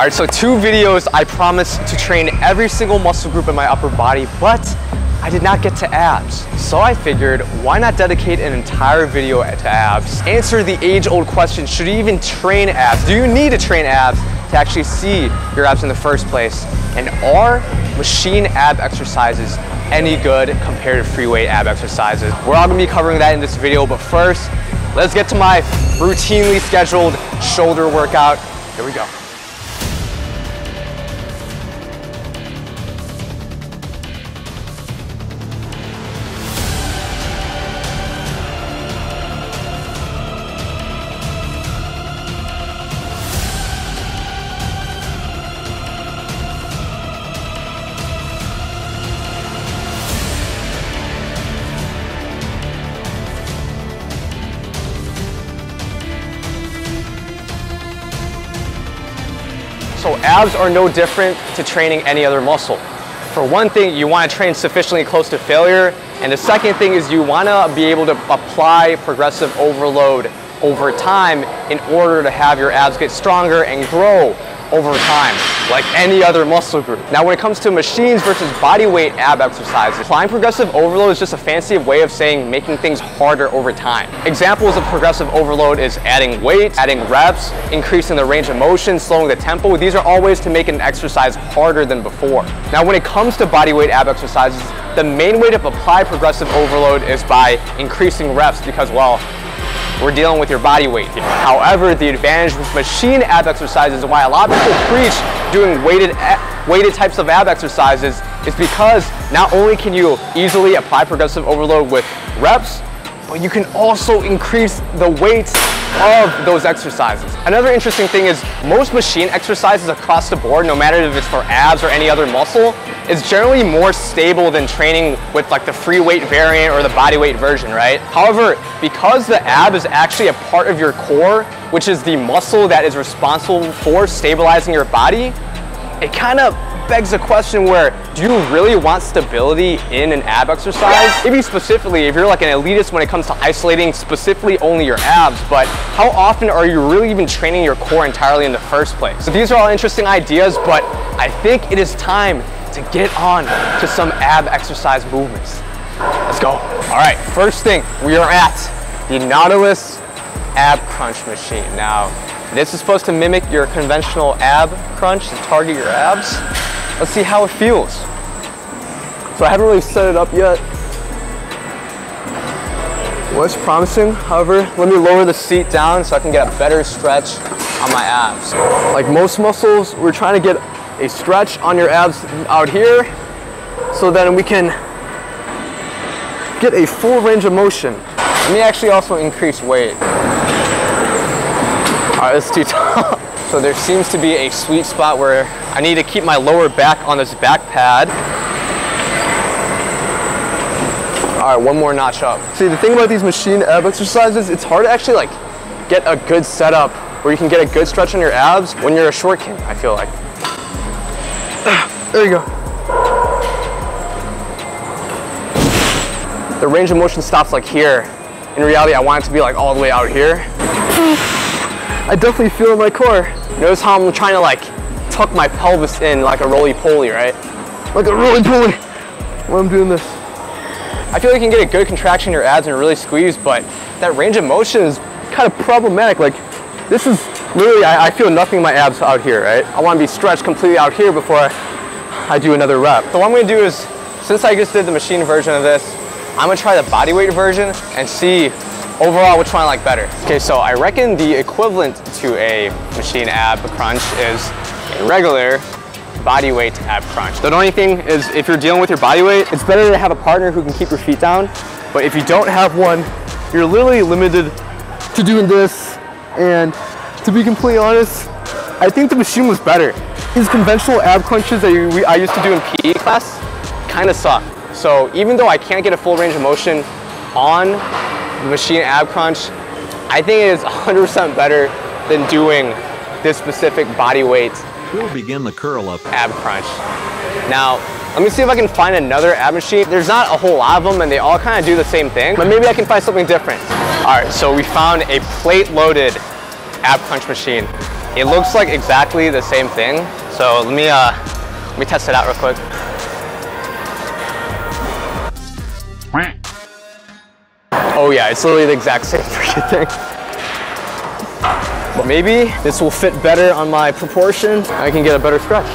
right, so 2 videos, I promised to train every single muscle group in my upper body, but I did not get to abs. So I figured, why not dedicate an entire video to abs? Answer the age-old question, should you even train abs? Do you need to train abs to actually see your abs in the first place? And are machine ab exercises any good compared to free weight ab exercises? We're all gonna be covering that in this video, but first, let's get to my routinely scheduled shoulder workout. Here we go. So abs are no different to training any other muscle. For one thing, you want to train sufficiently close to failure, and the second thing is you want to be able to apply progressive overload over time in order to have your abs get stronger and grow over time, like any other muscle group. Now, when it comes to machines versus body weight ab exercises, applying progressive overload is just a fancy way of saying making things harder over time. Examples of progressive overload is adding weight, adding reps, increasing the range of motion, slowing the tempo. These are all ways to make an exercise harder than before. Now, when it comes to body weight ab exercises, the main way to apply progressive overload is by increasing reps because, well, we're dealing with your body weight here. However, the advantage with machine ab exercises and why a lot of people preach doing weighted types of ab exercises is because not only can you easily apply progressive overload with reps, but you can also increase the weights of those exercises. Another interesting thing is most machine exercises across the board, no matter if it's for abs or any other muscle, is generally more stable than training with like the free weight variant or the body weight version, right? However, because the ab is actually a part of your core, which is the muscle that is responsible for stabilizing your body, it kind of begs the question where, do you really want stability in an ab exercise? Maybe specifically, if you're like an elitist when it comes to isolating specifically only your abs, but how often are you really even training your core entirely in the first place? So these are all interesting ideas, but I think it is time to get on to some ab exercise movements. Let's go. All right, first thing, we are at the Nautilus AB Punch machine. Now, this is supposed to mimic your conventional ab crunch to target your abs. Let's see how it feels. So I haven't really set it up yet. Well, it's promising. However, let me lower the seat down so I can get a better stretch on my abs. Like most muscles, we're trying to get a stretch on your abs out here so then we can get a full range of motion. Let me actually also increase weight. All right, it's too tall. So there seems to be a sweet spot where I need to keep my lower back on this back pad. All right, one more notch up. See, the thing about these machine ab exercises, it's hard to actually like get a good setup where you can get a good stretch on your abs when you're a short king, I feel like. There you go. The range of motion stops like here. In reality, I want it to be like all the way out here. I definitely feel in my core. Notice how I'm trying to like tuck my pelvis in like a roly-poly, right? Like a roly-poly when I'm doing this. I feel like you can get a good contraction in your abs and really squeeze, but that range of motion is kind of problematic. Like this is literally, I feel nothing in my abs out here, right? I want to be stretched completely out here before I do another rep. So what I'm going to do is, since I just did the machine version of this, I'm going to try the body weight version and see overall which one I like better. Okay, so I reckon the equivalent to a machine ab crunch is a regular body weight ab crunch. The only thing is if you're dealing with your body weight, it's better to have a partner who can keep your feet down. But if you don't have one, you're literally limited to doing this. And to be completely honest, I think the machine was better. These conventional ab crunches that I used to do in PE class kind of suck. So even though I can't get a full range of motion on the machine ab crunch, I think it is 100% better than doing this specific body weight. We'll begin the curl up ab crunch. Now, let me see if I can find another ab machine. There's not a whole lot of them and they all kind of do the same thing, but maybe I can find something different. All right, so we found a plate loaded ab crunch machine. It looks like exactly the same thing. So let me test it out real quick. Oh yeah, it's literally the exact same freaking thing. But maybe this will fit better on my proportion. I can get a better stretch.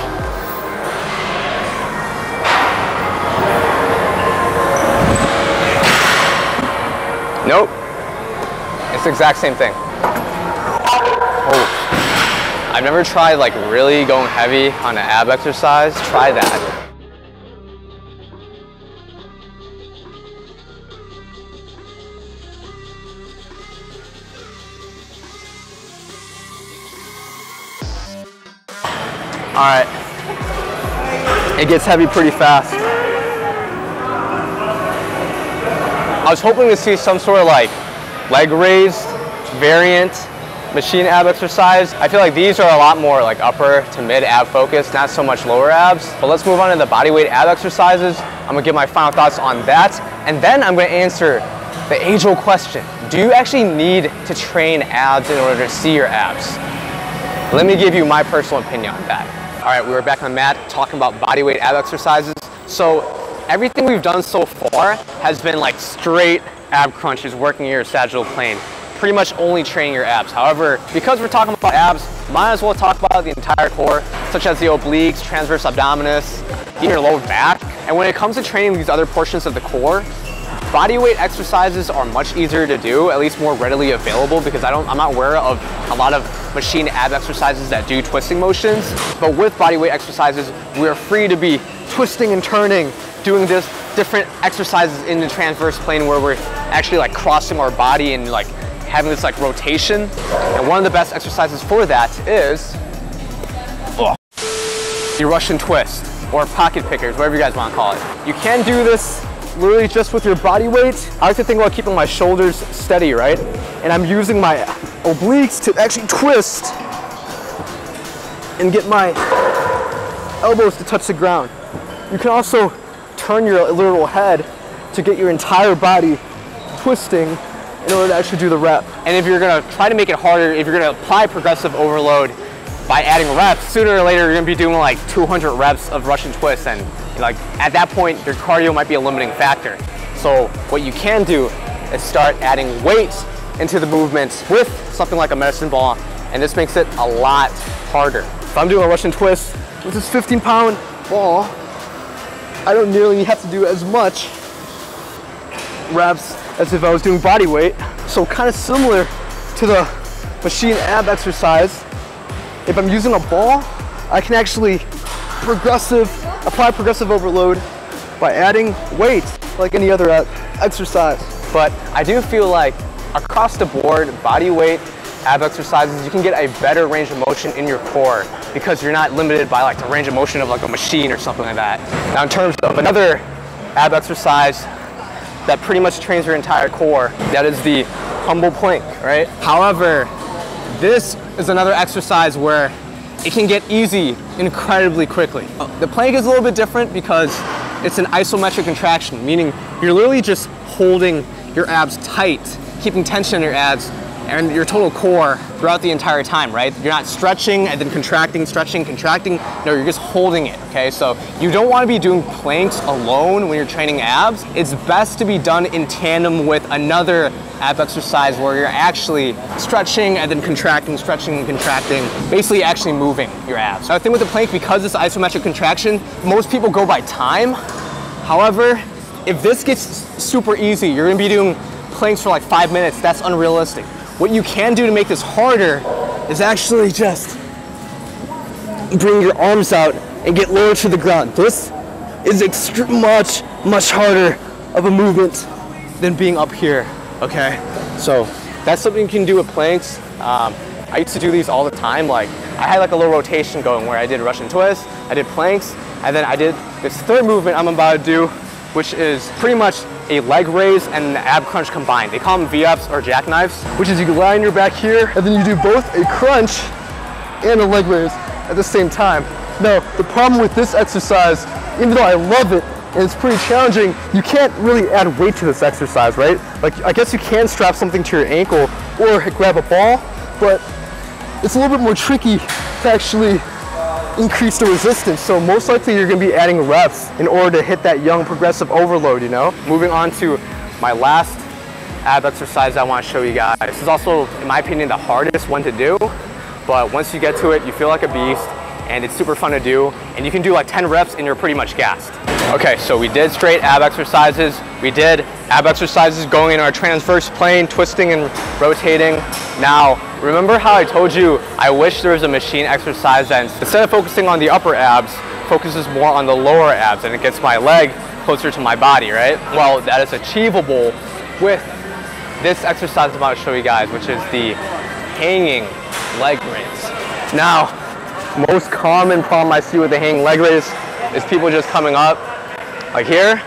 Nope. It's the exact same thing. Oh. I've never tried like really going heavy on an ab exercise. Try that. All right, it gets heavy pretty fast. I was hoping to see some sort of like leg raise variant machine ab exercise. I feel like these are a lot more like upper to mid ab focused, not so much lower abs. But let's move on to the bodyweight ab exercises. I'm gonna give my final thoughts on that, and then I'm gonna answer the age-old question. Do you actually need to train abs in order to see your abs? Let me give you my personal opinion on that. All right, we were back on the mat talking about bodyweight ab exercises. So everything we've done so far has been like straight ab crunches, working your sagittal plane, pretty much only training your abs. However, because we're talking about abs, might as well talk about the entire core, such as the obliques, transverse abdominis, even your lower back. And when it comes to training these other portions of the core, bodyweight exercises are much easier to do, at least more readily available, because I'm not aware of a lot of machine ab exercises that do twisting motions. But with bodyweight exercises, we are free to be twisting and turning, doing this different exercises in the transverse plane where we're actually like crossing our body and like having this like rotation. And one of the best exercises for that is your Russian twist or pocket pickers, whatever you guys want to call it. You can do this literally just with your body weight. I like to think about keeping my shoulders steady, right? And I'm using my obliques to actually twist and get my elbows to touch the ground. You can also turn your literal head to get your entire body twisting in order to actually do the rep. And if you're gonna try to make it harder, if you're gonna apply progressive overload by adding reps, sooner or later you're gonna be doing like 200 reps of Russian twists, and like at that point your cardio might be a limiting factor. So what you can do is start adding weight into the movement with something like a medicine ball, and this makes it a lot harder. If I'm doing a Russian twist with this 15-pound ball, I don't nearly have to do as much reps as if I was doing body weight. So kind of similar to the machine ab exercise, if I'm using a ball, I can actually apply progressive overload by adding weight like any other exercise. But I do feel like across the board, body weight ab exercises, you can get a better range of motion in your core because you're not limited by like the range of motion of like a machine or something like that. Now in terms of another ab exercise that pretty much trains your entire core, that is the humble plank, right? However, this is another exercise where it can get easy incredibly quickly. The plank is a little bit different because it's an isometric contraction, meaning you're literally just holding your abs tight, keeping tension in your abs and your total core throughout the entire time, right? You're not stretching and then contracting, stretching, contracting. No, you're just holding it, okay? So you don't want to be doing planks alone when you're training abs. It's best to be done in tandem with another ab exercise where you're actually stretching and then contracting, stretching and contracting, basically actually moving your abs. Now, the thing with the plank, because it's isometric contraction, most people go by time. However, if this gets super easy, you're gonna be doing planks for like 5 minutes. That's unrealistic. What you can do to make this harder is actually just bring your arms out and get lower to the ground. This is much harder of a movement than being up here, okay? So that's something you can do with planks. I used to do these all the time. Like I had like a little rotation going where I did Russian twists, I did planks, and then I did this third movement I'm about to do, which is pretty much a leg raise and an ab crunch combined. They call them V-ups or jackknives, which is you lie on your back here, and then you do both a crunch and a leg raise at the same time. Now, the problem with this exercise, even though I love it, and it's pretty challenging, you can't really add weight to this exercise, right? Like, I guess you can strap something to your ankle or grab a ball, but it's a little bit more tricky to actually increase the resistance. So most likely you're gonna be adding reps in order to hit that young progressive overload, you know? Moving on to my last ab exercise I want to show you guys. This is also, in my opinion, the hardest one to do, but once you get to it, you feel like a beast, and it's super fun to do, and you can do like 10 reps and you're pretty much gassed. Okay, so we did straight ab exercises. We did ab exercises going in our transverse plane, twisting and rotating. Now, remember how I told you I wish there was a machine exercise that instead of focusing on the upper abs, focuses more on the lower abs and it gets my leg closer to my body, right? Well, that is achievable with this exercise I'm about to show you guys, which is the hanging leg raise. Now, most common problem I see with the hanging leg raise is people just coming up like here,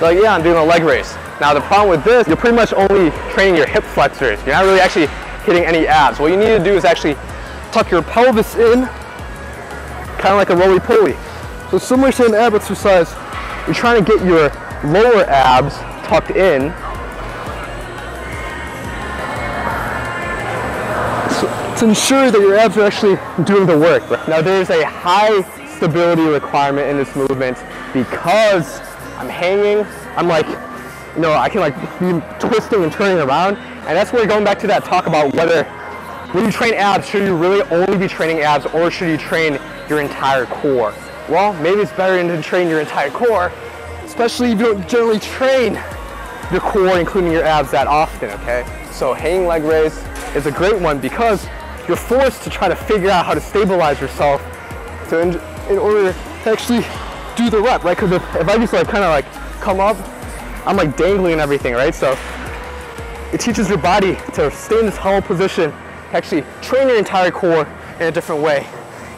like, yeah, I'm doing a leg raise. Now the problem with this, you're pretty much only training your hip flexors. You're not really actually hitting any abs. What you need to do is actually tuck your pelvis in, kind of like a roly-poly. So similar to an ab exercise, you're trying to get your lower abs tucked in. To ensure that your abs are actually doing the work. Now there's a high stability requirement in this movement because I'm hanging, I'm like, you know, I can like be twisting and turning around, and that's where we're going back to that talk about whether when you train abs, should you really only be training abs or should you train your entire core? Well, maybe it's better to train your entire core, especially if you don't generally train your core, including your abs, that often, okay? So hanging leg raise is a great one because you're forced to try to figure out how to stabilize yourself in order to actually do the rep, right? Because if I just like kind of like come up, I'm like dangling and everything, right? So it teaches your body to stay in this hollow position, actually train your entire core in a different way.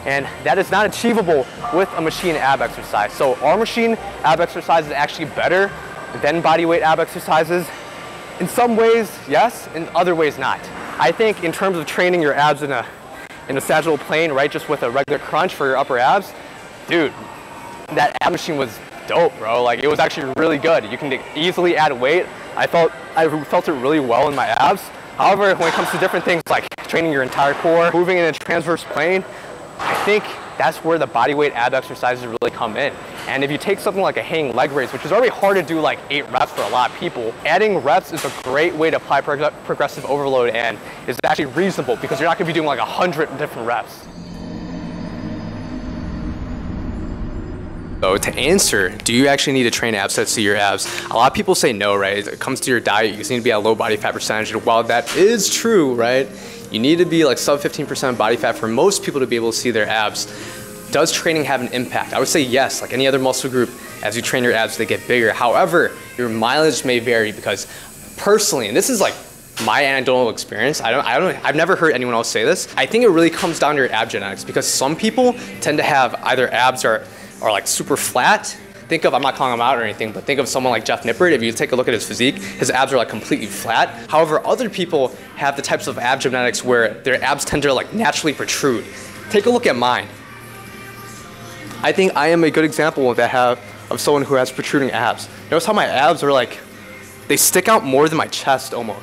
And that is not achievable with a machine ab exercise. So our machine ab exercise is actually better than bodyweight ab exercises. In some ways, yes, in other ways, not. I think in terms of training your abs in a sagittal plane, right, just with a regular crunch for your upper abs, dude, that ab machine was dope, bro. Like, it was actually really good. You can easily add weight. I felt it really well in my abs. However, when it comes to different things like training your entire core, moving in a transverse plane, I think that's where the bodyweight ab exercises really come in. And if you take something like a hanging leg raise, which is already hard to do like 8 reps for a lot of people, adding reps is a great way to apply progressive overload and is actually reasonable because you're not gonna be doing like 100 different reps. So to answer, do you actually need to train ab sets to your abs? A lot of people say no, right? It comes to your diet, you just need to be at a low body fat percentage. And while that is true, right? You need to be like sub 15% body fat for most people to be able to see their abs. Does training have an impact? I would say yes, like any other muscle group, as you train your abs, they get bigger. However, your mileage may vary because personally, and this is like my anecdotal experience, I've never heard anyone else say this. I think it really comes down to your ab genetics because some people tend to have either abs are like super flat. Think of, I'm not calling him out or anything, but think of someone like Jeff Nippert. If you take a look at his physique, his abs are like completely flat. However, other people have the types of ab genetics where their abs tend to like naturally protrude. Take a look at mine. I think I am a good example of someone who has protruding abs. Notice how my abs are like, they stick out more than my chest almost.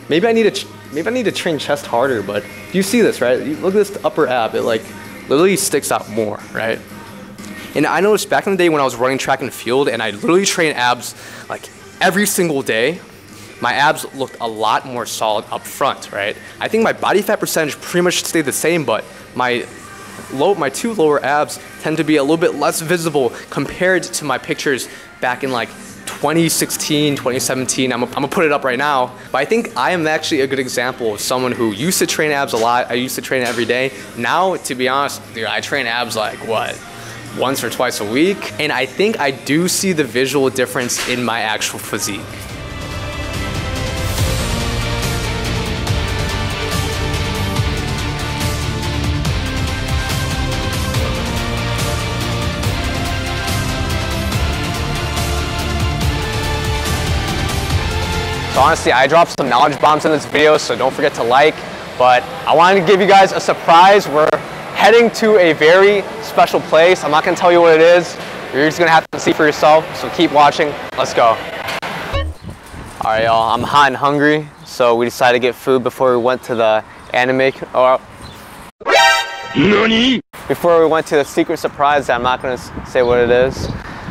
Maybe I need to train chest harder, but you see this, right? Look at this upper ab, it like literally sticks out more, right? And I noticed back in the day when I was running track and field and I literally trained abs like every single day, my abs looked a lot more solid up front, right? I think my body fat percentage pretty much stayed the same, but my 2 lower abs tend to be a little bit less visible compared to my pictures back in like 2016, 2017. I'm gonna put it up right now. But I think I am actually a good example of someone who used to train abs a lot. I used to train every day. Now, to be honest, dude, I train abs like what? Once or twice a week. And I think I do see the visual difference in my actual physique. So honestly, I dropped some knowledge bombs in this video, so don't forget to like. But I wanted to give you guys a surprise. We're heading to a very special place. I'm not gonna tell you what it is. You're just gonna have to see for yourself, so keep watching. Let's go. All right, y'all, I'm hot and hungry, so we decided to get food before we went to the anime. NANI? Before we went to the secret surprise, I'm not gonna say what it is.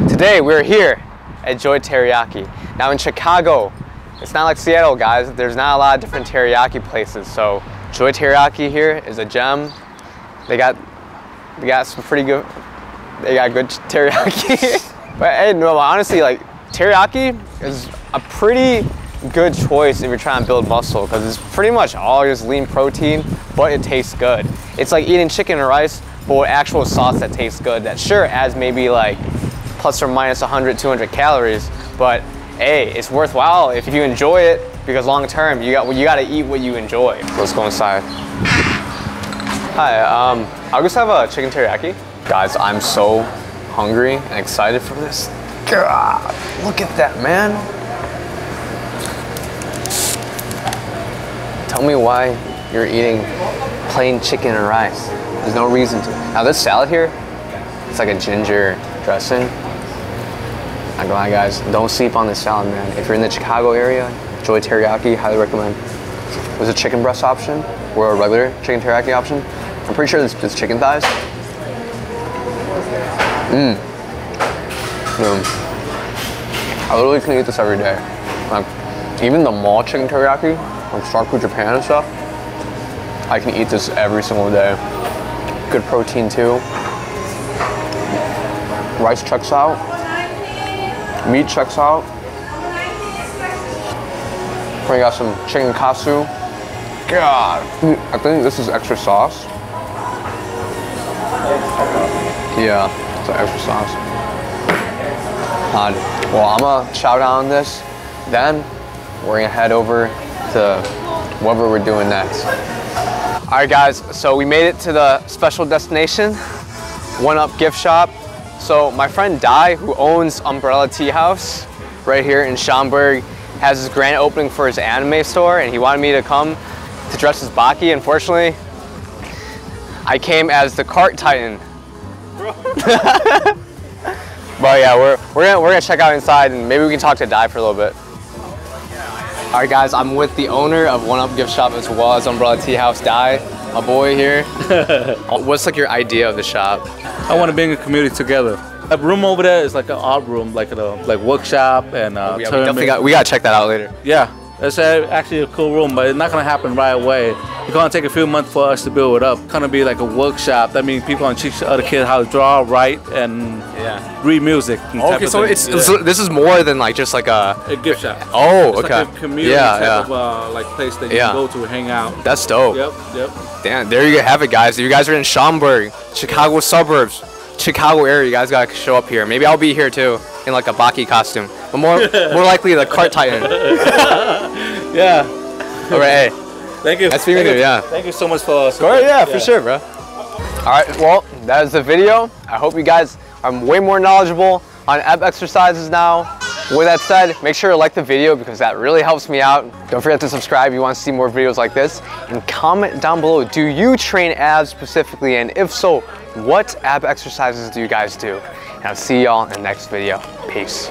Today we're here at Joy Teriyaki. Now in Chicago, it's not like Seattle, guys. There's not a lot of different teriyaki places. So Joy Teriyaki here is a gem. They got some pretty good. They got good teriyaki. But hey, no, honestly, like teriyaki is a pretty good choice if you're trying to build muscle because it's pretty much all just lean protein, but it tastes good. It's like eating chicken and rice, but with actual sauce that tastes good. That sure adds maybe like plus or minus 100, 200 calories, but hey, it's worthwhile if you enjoy it because long term you got to eat what you enjoy. So let's go inside. Hi, I'll just have a chicken teriyaki. Guys, I'm so hungry and excited for this. God, look at that, man. Tell me why you're eating plain chicken and rice. There's no reason to. Now this salad here, it's like a ginger dressing. Not gonna lie, guys, don't sleep on this salad, man. If you're in the Chicago area, Joy Teriyaki, highly recommend. There's a chicken breast option or a regular chicken teriyaki option. I'm pretty sure there's chicken thighs. I literally can eat this every day. Like, even the mall chicken teriyaki, like Star Food Japan and stuff, I can eat this every single day. Good protein too. Rice checks out. Meat checks out. We got some chicken katsu. God, I think this is extra sauce. Yeah, it's an extra sauce. Well, I'm gonna chow down on this. Then we're gonna head over to whatever we're doing next. All right, guys. So we made it to the special destination, One Up gift shop. So my friend Dai, who owns Umbrella Tea House right here in Schaumburg, has his grand opening for his anime store, and he wanted me to come to dress as Baki. Unfortunately, I came as the cart titan. But yeah, we're gonna check out inside, and maybe we can talk to Dai for a little bit. All right, guys, I'm with the owner of One Up Gift Shop as well as Umbrella Tea House, Dai, my boy here. What's like your idea of the shop? I want to bring a community together. That room over there is like an art room, like a workshop and yeah, we gotta check that out later. Yeah, it's actually a cool room, but it's not gonna happen right away. It's gonna take a few months for us to build it up. It's gonna be like a workshop. That means people gonna teach other kids how to draw, write, and read music. Okay, so this is more than like just like a gift shop. Oh, it's okay. Like a community type of like place that you can go to hang out. That's dope. Yep. Damn, there you have it, guys. If you guys are in Schaumburg, Chicago suburbs, Chicago area, you guys gotta show up here. Maybe I'll be here too in like a Baki costume, but more likely the cart titan. Yeah. All right. Hey. Thank you. Nice meeting you. Yeah. Thank you so much for support. Yeah, for sure, bro. All right. Well, that is the video. I hope you guys are way more knowledgeable on ab exercises now. With that said, make sure to like the video because that really helps me out. Don't forget to subscribe if you want to see more videos like this, and comment down below. Do you train abs specifically, and if so, what ab exercises do you guys do? And I'll see y'all in the next video. Peace.